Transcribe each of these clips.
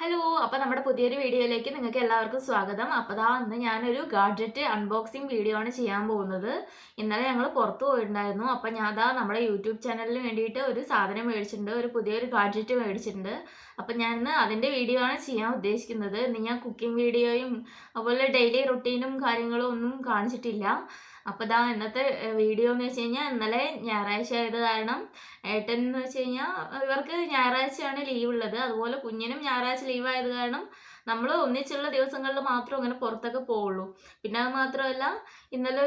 Hello! അപ്പോൾ നമ്മുടെ പുതിയൊരു വീഡിയോയിലേക്ക് നിങ്ങൾക്ക് എല്ലാവർക്കും സ്വാഗതം. അപ്പോൾ ഇന്ന് ഞാനൊരു ഗാഡ്ജറ്റ് അൺബോക്സിംഗ് വീഡിയോ ആണ് ചെയ്യാൻ പോകുന്നത്. ഇന്നലെ ഞങ്ങൾ പുറത്ത് പോയിട്ടുണ്ടായിരുന്നു. അപ്പോൾ ഞാൻ നമ്മുടെ യൂട്യൂബ് ചാനലിന് വേണ്ടിയിട്ട് ഒരു സാധനം മേടിച്ചിട്ടുണ്ട്. ഒരു പുതിയൊരു ഗാഡ്ജറ്റ് മേടിച്ചിട്ടുണ്ട്. അപ്പോൾ ഞാൻ ഇന്ന് അതിൻ്റെ വീഡിയോ ആണ് ചെയ്യാൻ ഉദ്ദേശിക്കുന്നത്. ഇന്ന് ഞാൻ കുക്കിംഗ് വീഡിയോയും അതുപോലെ ഡെയിലി റുട്ടീനും കാര്യങ്ങളും ഒന്നും കാണിച്ചിട്ടില്ല. അപ്പോൾ ഇന്നത്തെ വീഡിയോ എന്ന് വെച്ച് കഴിഞ്ഞാൽ ഇന്നലെ ഞായറാഴ്ച ആയത് കാരണം ഏട്ടൻ എന്ന് വെച്ച് കഴിഞ്ഞാൽ ഇവർക്ക് ഞായറാഴ്ചയാണ് ലീവ് ഉള്ളത്. അതുപോലെ കുഞ്ഞിനും ഞായറാഴ്ച ലീവ് ആയത് കാരണം നമ്മൾ ഒന്നിച്ചുള്ള ദിവസങ്ങളിൽ മാത്രം അങ്ങനെ പുറത്തൊക്കെ പോവുള്ളൂ. പിന്നെ അത് മാത്രമല്ല ഇന്നലെ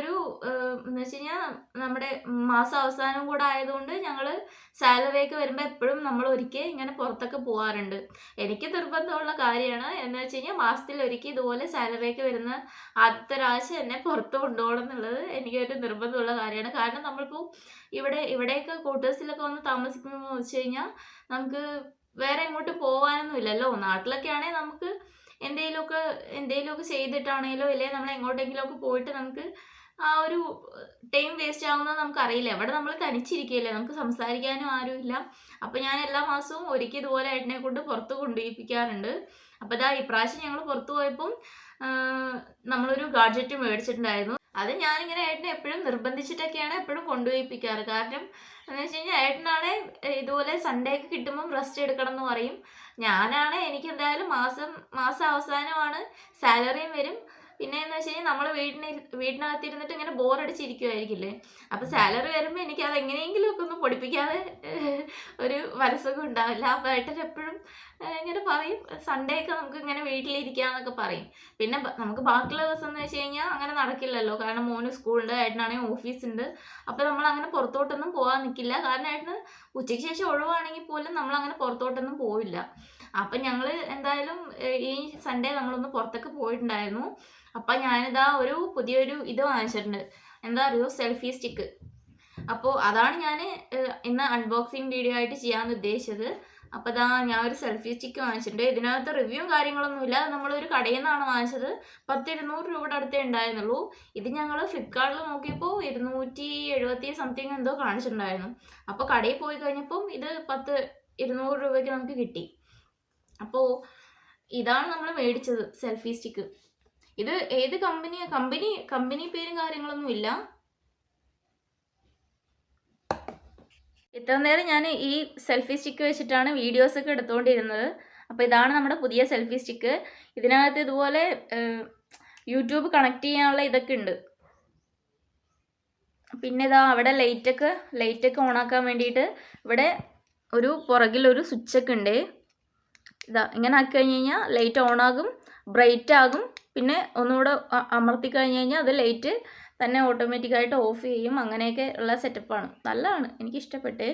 എന്ന് വെച്ച് കഴിഞ്ഞാൽ നമ്മുടെ മാസം അവസാനം കൂടെ ആയതുകൊണ്ട് ഞങ്ങൾ സാലറിയൊക്കെ വരുമ്പോൾ എപ്പോഴും നമ്മൾ ഒരിക്കൽ ഇങ്ങനെ പുറത്തൊക്കെ പോകാറുണ്ട്. എനിക്ക് നിർബന്ധമുള്ള കാര്യമാണ് എന്ന് വെച്ച് കഴിഞ്ഞാൽ മാസത്തിൽ ഒരിക്കൽ ഇതുപോലെ സാലറിയൊക്കെ വരുന്ന ആദ്യത്തെ ഒരാഴ്ച എന്നെ പുറത്ത് കൊണ്ടുപോകണം എന്നുള്ളത് എനിക്കൊരു നിർബന്ധമുള്ള കാര്യമാണ്. കാരണം നമ്മളിപ്പോൾ ഇവിടെയൊക്കെ ക്വാർട്ടേഴ്സിലൊക്കെ വന്ന് താമസിക്കുന്നത് വെച്ച് കഴിഞ്ഞാൽ നമുക്ക് വേറെ എങ്ങോട്ടും പോകാനൊന്നും ഇല്ലല്ലോ. നാട്ടിലൊക്കെ ആണെങ്കിൽ നമുക്ക് എന്തെങ്കിലുമൊക്കെ ചെയ്തിട്ടാണെങ്കിലോ അല്ലെങ്കിൽ നമ്മൾ എങ്ങോട്ടെങ്കിലുമൊക്കെ പോയിട്ട് നമുക്ക് ആ ഒരു ടൈം വേസ്റ്റ് ആവുന്നത് നമുക്കറിയില്ല. ഇവിടെ നമ്മൾ തനിച്ചിരിക്കുകയല്ലേ, നമുക്ക് സംസാരിക്കാനും ആരുമില്ല. അപ്പോൾ ഞാൻ എല്ലാ മാസവും ഒരിക്കൽ ഇതുപോലെ ഏട്ടനെ കൊണ്ട് പുറത്ത് കൊണ്ടുപോയിപ്പിക്കാറുണ്ട്. അപ്പോൾ ഇപ്രാവശ്യം ഞങ്ങൾ പുറത്ത് പോയപ്പം നമ്മളൊരു ഗാഡ്ജറ്റ് മേടിച്ചിട്ടുണ്ടായിരുന്നു. അത് ഞാനിങ്ങനെ ഏട്ടനെ എപ്പോഴും നിർബന്ധിച്ചിട്ടൊക്കെയാണ് എപ്പോഴും കൊണ്ടുപോയിപ്പിക്കാറ്. കാരണം എന്ന് വെച്ച് കഴിഞ്ഞാൽ ഏട്ടനാണ് ഇതുപോലെ സൺഡേ ഒക്കെ കിട്ടുമ്പം റെസ്റ്റ് എടുക്കണം എന്ന് പറയും. ഞാനാണ് എനിക്ക് എന്തായാലും മാസം അവസാനമാണ് സാലറിയും വരും. പിന്നെ എന്ന് വെച്ച് കഴിഞ്ഞാൽ നമ്മൾ വീടിനകത്തിരുന്നിട്ട് ഇങ്ങനെ ബോറടിച്ചിരിക്കുമായിരിക്കില്ലേ. അപ്പോൾ സാലറി വരുമ്പോൾ എനിക്ക് അത് എങ്ങനെയെങ്കിലും ഒക്കെ ഒന്ന് പൊടിപ്പിക്കാതെ ഒരു മനസ്സൊക്കെ ഉണ്ടാവില്ല. അപ്പോൾ ഏട്ടൻ എപ്പോഴും ഇങ്ങനെ പറയും സൺഡേ ഒക്കെ നമുക്ക് ഇങ്ങനെ വീട്ടിലിരിക്കാന്നൊക്കെ പറയും. പിന്നെ നമുക്ക് ബാക്കിയുള്ള ദിവസം എന്ന് വെച്ച് കഴിഞ്ഞാൽ അങ്ങനെ നടക്കില്ലല്ലോ. കാരണം മോന് സ്കൂളുണ്ട്, ഏട്ടനാണെങ്കിൽ ഓഫീസുണ്ട്. അപ്പോൾ നമ്മൾ അങ്ങനെ പുറത്തോട്ടൊന്നും പോകാൻ നിൽക്കില്ല. കാരണം ഏട്ടന് ഉച്ചയ്ക്ക് ശേഷം ഒഴിവാണെങ്കിൽ പോലും നമ്മളങ്ങനെ പുറത്തോട്ടൊന്നും പോവില്ല. അപ്പം ഞങ്ങൾ എന്തായാലും ഈ സൺഡേ നമ്മളൊന്ന് പുറത്തൊക്കെ പോയിട്ടുണ്ടായിരുന്നു. അപ്പം ഞാനിതാ പുതിയൊരു ഇത് വാങ്ങിച്ചിട്ടുണ്ട്. എന്താ അറിയോ, സെൽഫി സ്റ്റിക്ക്. അപ്പോൾ അതാണ് ഞാൻ ഇന്ന് അൺബോക്സിങ് വീഡിയോ ആയിട്ട് ചെയ്യാമെന്ന് ഉദ്ദേശിച്ചത്. അപ്പോൾ ഞാൻ ഒരു സെൽഫി സ്റ്റിക്ക് വാങ്ങിച്ചിട്ടുണ്ട്. ഇതിനകത്ത് റിവ്യൂ കാര്യങ്ങളൊന്നുമില്ല. നമ്മളൊരു കടയിൽ നിന്നാണ് വാങ്ങിച്ചത്. 10-200 രൂപയുടെ അടുത്തേ ഉണ്ടായിരുന്നുള്ളൂ. ഇത് ഞങ്ങൾ ഫ്ലിപ്കാർട്ടിൽ നോക്കിയപ്പോൾ 270 സംതിങ് എന്തോ കാണിച്ചിട്ടുണ്ടായിരുന്നു. അപ്പോൾ കടയിൽ പോയി കഴിഞ്ഞപ്പം ഇത് 200 രൂപയ്ക്ക് നമുക്ക് കിട്ടി. അപ്പോൾ ഇതാണ് നമ്മൾ മേടിച്ചത്, സെൽഫി സ്റ്റിക്ക്. ഇത് ഏത് കമ്പനി പേരും കാര്യങ്ങളൊന്നും ഇല്ല. ഇത്ര നേരം ഞാൻ ഈ സെൽഫി സ്റ്റിക്ക് വെച്ചിട്ടാണ് വീഡിയോസൊക്കെ എടുത്തുകൊണ്ടിരുന്നത്. അപ്പോൾ ഇതാണ് നമ്മുടെ പുതിയ സെൽഫി സ്റ്റിക്ക്. ഇതിനകത്ത് ഇതുപോലെ യൂട്യൂബ് കണക്ട് ചെയ്യാനുള്ള ഇതൊക്കെ ഉണ്ട്. പിന്നെ അവിടെ ലൈറ്റൊക്കെ ഓണാക്കാൻ വേണ്ടിയിട്ട് ഇവിടെ പുറകിലൊരു സ്വിച്ചൊക്കെ ഉണ്ട്. ഇങ്ങനെ ആക്കി കഴിഞ്ഞ് കഴിഞ്ഞാൽ ലൈറ്റ് ഓണാകും, ബ്രൈറ്റ് ആകും. പിന്നെ ഒന്നുകൂടെ അമർത്തി കഴിഞ്ഞ് കഴിഞ്ഞാൽ അത് ലൈറ്റ് തന്നെ ഓട്ടോമാറ്റിക്കായിട്ട് ഓഫ് ചെയ്യും. അങ്ങനെയൊക്കെ ഉള്ള സെറ്റപ്പാണ്. നല്ലതാണ്, എനിക്കിഷ്ടപ്പെട്ടേ.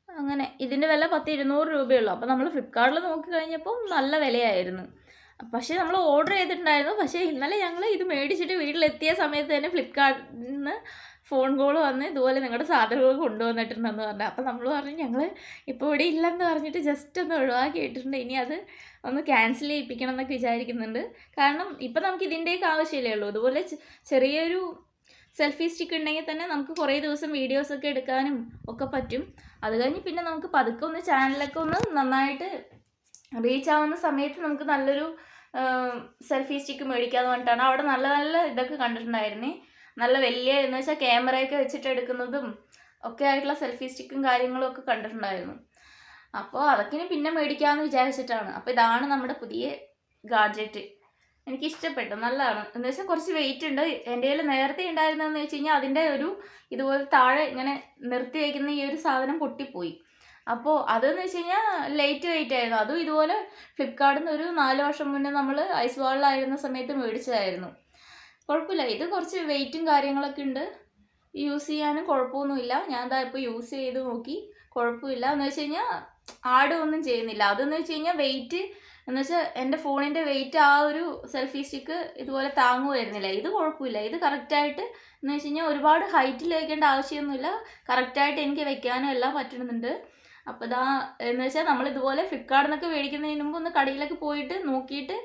അങ്ങനെ ഇതിൻ്റെ വില 10-200 രൂപയുള്ളൂ. അപ്പോൾ നമ്മൾ ഫ്ലിപ്കാർട്ടിൽ നോക്കി കഴിഞ്ഞപ്പോൾ നല്ല വിലയായിരുന്നു. പക്ഷേ നമ്മൾ ഓർഡർ ചെയ്തിട്ടുണ്ടായിരുന്നു. പക്ഷേ ഇന്നലെ ഞങ്ങൾ ഇത് മേടിച്ചിട്ട് വീട്ടിലെത്തിയ സമയത്ത് തന്നെ ഫ്ലിപ്കാർട്ടിൽ നിന്ന് ഫോൺ കോൾ വന്ന് ഇതുപോലെ നിങ്ങളുടെ സാധനങ്ങൾ കൊണ്ടുവന്നിട്ടുണ്ടെന്ന് പറഞ്ഞു. അപ്പോൾ നമ്മൾ പറഞ്ഞു ഞങ്ങൾ ഇപ്പോൾ ഇവിടെ ഇല്ലെന്ന് പറഞ്ഞിട്ട് ജസ്റ്റ് ഒന്ന് ഒഴിവാക്കിയിട്ടുണ്ട്. ഇനി അത് ഒന്ന് ക്യാൻസൽ ചെയ്യിപ്പിക്കണം എന്നൊക്കെ വിചാരിക്കുന്നുണ്ട്. കാരണം ഇപ്പം നമുക്ക് ഇതിൻ്റെയൊക്കെ ആവശ്യമില്ലേ ഉള്ളൂ. ഇതുപോലെ ചെറിയൊരു സെൽഫി സ്റ്റിക്ക് ഉണ്ടെങ്കിൽ തന്നെ നമുക്ക് കുറേ ദിവസം വീഡിയോസൊക്കെ എടുക്കാനും ഒക്കെ പറ്റും. അത് കഴിഞ്ഞ് പിന്നെ നമുക്ക് പതുക്കെ ഒന്ന് ചാനലൊക്കെ ഒന്ന് നന്നായിട്ട് റീച്ച് ആവുന്ന സമയത്ത് നമുക്ക് നല്ലൊരു സെൽഫി സ്റ്റിക്ക് മേടിക്കാമെന്ന് പറഞ്ഞിട്ടാണ്. അവിടെ നല്ല നല്ല ഇതൊക്കെ കണ്ടിട്ടുണ്ടായിരുന്നേ. നല്ല വലിയ എന്ന് വെച്ചാൽ ക്യാമറയൊക്കെ വെച്ചിട്ട് എടുക്കുന്നതും ഒക്കെ ആയിട്ടുള്ള സെൽഫി സ്റ്റിക്കും കാര്യങ്ങളും ഒക്കെ കണ്ടിട്ടുണ്ടായിരുന്നു. അപ്പോൾ അതൊക്കെ ഇനി പിന്നെ മേടിക്കാമെന്ന് വിചാരിച്ചിട്ടാണ്. അപ്പോൾ ഇതാണ് നമ്മുടെ പുതിയ ഗാഡ്ജറ്റ്. എനിക്കിഷ്ടപ്പെട്ടു, നല്ലതാണ്. എന്ന് വെച്ചാൽ കുറച്ച് വെയിറ്റ് ഉണ്ട്. എൻ്റെ കയ്യിൽ നേരത്തെ ഉണ്ടായിരുന്നതെന്ന് വെച്ച് കഴിഞ്ഞാൽ അതിൻ്റെ ഇതുപോലെ താഴെ ഇങ്ങനെ നിർത്തി വയ്ക്കുന്ന ഈ ഒരു സാധനം പൊട്ടിപ്പോയി. അപ്പോൾ അതെന്ന് വെച്ച് കഴിഞ്ഞാൽ ലൈറ്റ് വെയിറ്റ് ആയിരുന്നു. അതും ഇതുപോലെ ഫ്ലിപ്കാർട്ടിൽ നിന്ന് ഒരു 4 വർഷം മുന്നേ നമ്മൾ ഐസ് വാളിലായിരുന്ന സമയത്ത് മേടിച്ചതായിരുന്നു. കുഴപ്പമില്ല, ഇത് കുറച്ച് വെയിറ്റും കാര്യങ്ങളൊക്കെ ഉണ്ട്. യൂസ് ചെയ്യാനും കുഴപ്പമൊന്നുമില്ല. ഞാൻ ഇപ്പോൾ യൂസ് ചെയ്ത് നോക്കി, കുഴപ്പമില്ല. എന്ന് വെച്ച് കഴിഞ്ഞാൽ ആടുമൊന്നും ചെയ്യുന്നില്ല. അതെന്ന് വെച്ച് കഴിഞ്ഞാൽ വെയിറ്റ് എന്ന് വെച്ചാൽ എൻ്റെ ഫോണിൻ്റെ വെയിറ്റ് ആ ഒരു സെൽഫി സ്റ്റിക്ക് ഇതുപോലെ താങ്ങുമായിരുന്നില്ല. ഇത് കുഴപ്പമില്ല. ഇത് കറക്റ്റായിട്ട് എന്ന് വെച്ച് കഴിഞ്ഞാൽ ഒരുപാട് ഹൈറ്റിൽ വയ്ക്കേണ്ട ആവശ്യമൊന്നുമില്ല. കറക്റ്റായിട്ട് എനിക്ക് വെക്കാനും എല്ലാം പറ്റുന്നുണ്ട്. അപ്പോൾ എന്ന് വെച്ചാൽ നമ്മളിതുപോലെ ഫ്ലിപ്കാർട്ടിൽ നിന്നൊക്കെ മേടിക്കുന്നതിന് മുമ്പ് ഒന്ന് കടയിലൊക്കെ പോയിട്ട് നോക്കിയിട്ട്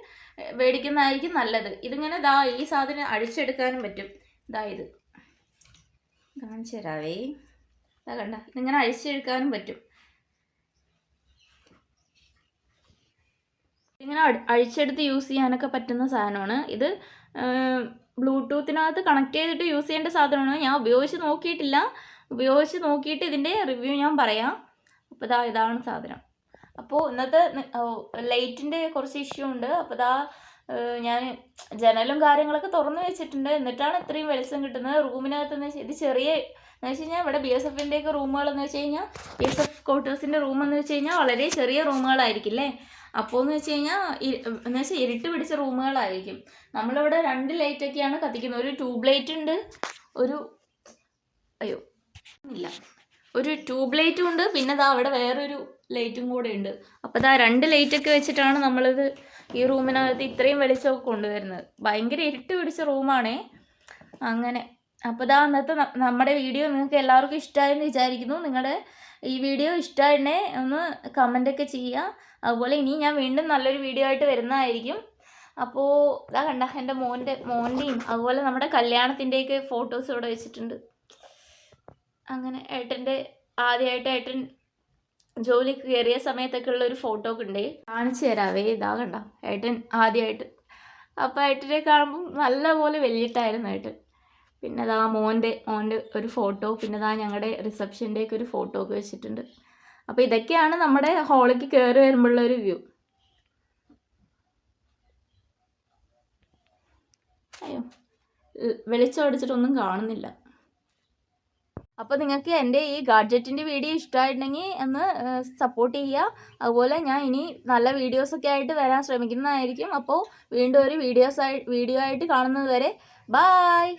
മേടിക്കുന്നതായിരിക്കും നല്ലത്. ഇതിങ്ങനെ ഈ സാധനം അഴിച്ചെടുക്കാനും പറ്റും. ഇത് കാണിച്ചു തരാവേ. കണ്ട, ഇതിങ്ങനെ അഴിച്ചെടുക്കാനും പറ്റും. ഇങ്ങനെ അഴിച്ചെടുത്ത് യൂസ് ചെയ്യാനൊക്കെ പറ്റുന്ന സാധനമാണ് ഇത്. ബ്ലൂടൂത്തിനകത്ത് കണക്ട് ചെയ്തിട്ട് യൂസ് ചെയ്യേണ്ട സാധനമാണ്. ഞാൻ ഉപയോഗിച്ച് നോക്കിയിട്ട് ഇതിൻ്റെ റിവ്യൂ ഞാൻ പറയാം. അപ്പോൾ ഇതാണ് സാധനം. അപ്പോൾ ഇന്നത്തെ ലൈറ്റിൻ്റെ കുറച്ച് ഇഷ്യൂ ഉണ്ട്. അപ്പോൾ ഞാൻ ജനലും കാര്യങ്ങളൊക്കെ തുറന്ന് വെച്ചിട്ടുണ്ട്. എന്നിട്ടാണ് ഇത്രയും വെളിച്ചം കിട്ടുന്നത്. റൂമിനകത്ത് ഇത് ചെറിയ എന്ന് വെച്ച് കഴിഞ്ഞാൽ ഇവിടെ BSFൻ്റെയൊക്കെ റൂമുകളെന്ന് വെച്ച് കഴിഞ്ഞാൽ BSF ക്വാർട്ടേഴ്സിൻ്റെ റൂമെന്ന് വെച്ച് കഴിഞ്ഞാൽ വളരെ ചെറിയ റൂമുകളായിരിക്കില്ലേ. അപ്പോൾ എന്ന് വെച്ച് കഴിഞ്ഞാൽ എന്ന് വെച്ചാൽ ഇരുട്ട് പിടിച്ച റൂമുകളായിരിക്കും. നമ്മളിവിടെ 2 ലൈറ്റൊക്കെയാണ് കത്തിക്കുന്നത്. ഒരു ട്യൂബ് ലൈറ്റ് ഉണ്ട്, ഒരു ട്യൂബ് ലൈറ്റും ഉണ്ട്, പിന്നെ അവിടെ വേറൊരു ലൈറ്റും കൂടെ ഉണ്ട്. അപ്പോൾ 2 ലൈറ്റൊക്കെ വെച്ചിട്ടാണ് നമ്മളിത് ഈ റൂമിനകത്ത് ഇത്രയും വെളിച്ചമൊക്കെ കൊണ്ടുവരുന്നത്. ഭയങ്കര ഇരുട്ട് പിടിച്ച റൂമാണേ. അങ്ങനെ അപ്പോൾ അന്നത്തെ നമ്മുടെ വീഡിയോ നിങ്ങൾക്ക് എല്ലാവർക്കും ഇഷ്ടമായെന്ന് വിചാരിക്കുന്നു. നിങ്ങളുടെ ഈ വീഡിയോ ഇഷ്ടമായിരുന്നേ ഒന്ന് കമൻ്റൊക്കെ ചെയ്യുക. അതുപോലെ ഇനി ഞാൻ വീണ്ടും നല്ലൊരു വീഡിയോ ആയിട്ട് വരുന്നതായിരിക്കും. അപ്പോൾ കണ്ട എൻ്റെ മോൻ്റെയും അതുപോലെ നമ്മുടെ കല്യാണത്തിൻ്റെയൊക്കെ ഫോട്ടോസ് ഇവിടെ വെച്ചിട്ടുണ്ട്. അങ്ങനെ ആദ്യമായിട്ട് ഏട്ടൻ ജോലിക്ക് കയറിയ സമയത്തൊക്കെ ഉള്ളൊരു ഫോട്ടോ ഒക്കെ ഉണ്ടേ, കാണിച്ചു തരാവേ. കണ്ട ഏട്ടൻ ആദ്യമായിട്ട്. അപ്പോൾ ഏട്ടനെ കാണുമ്പം നല്ലപോലെ വലിയിട്ടായിരുന്നു ഏട്ടൻ. പിന്നെ മോൻ്റെ ഒരു ഫോട്ടോ, പിന്നെ ഞങ്ങളുടെ റിസപ്ഷൻ്റെയൊക്കെ ഒരു ഫോട്ടോ ഒക്കെ വെച്ചിട്ടുണ്ട്. അപ്പോൾ ഇതൊക്കെയാണ് നമ്മുടെ ഹോളിലേക്ക് കയറി വരുമ്പോഴുള്ള ഒരു വ്യൂ. വെളിച്ചം അടിച്ചിട്ടൊന്നും കാണുന്നില്ല. അപ്പോൾ നിങ്ങൾക്ക് എൻ്റെ ഈ ഗാഡ്ജറ്റിൻ്റെ വീഡിയോ ഇഷ്ടമായിട്ടുണ്ടെങ്കിൽ ഒന്ന് സപ്പോർട്ട് ചെയ്യുക. അതുപോലെ ഞാൻ ഇനി നല്ല വീഡിയോസൊക്കെ ആയിട്ട് വരാൻ ശ്രമിക്കുന്നതായിരിക്കും. അപ്പോൾ വീണ്ടും ഒരു വീഡിയോ ആയിട്ട് കാണുന്നത് വരെ ബായ്.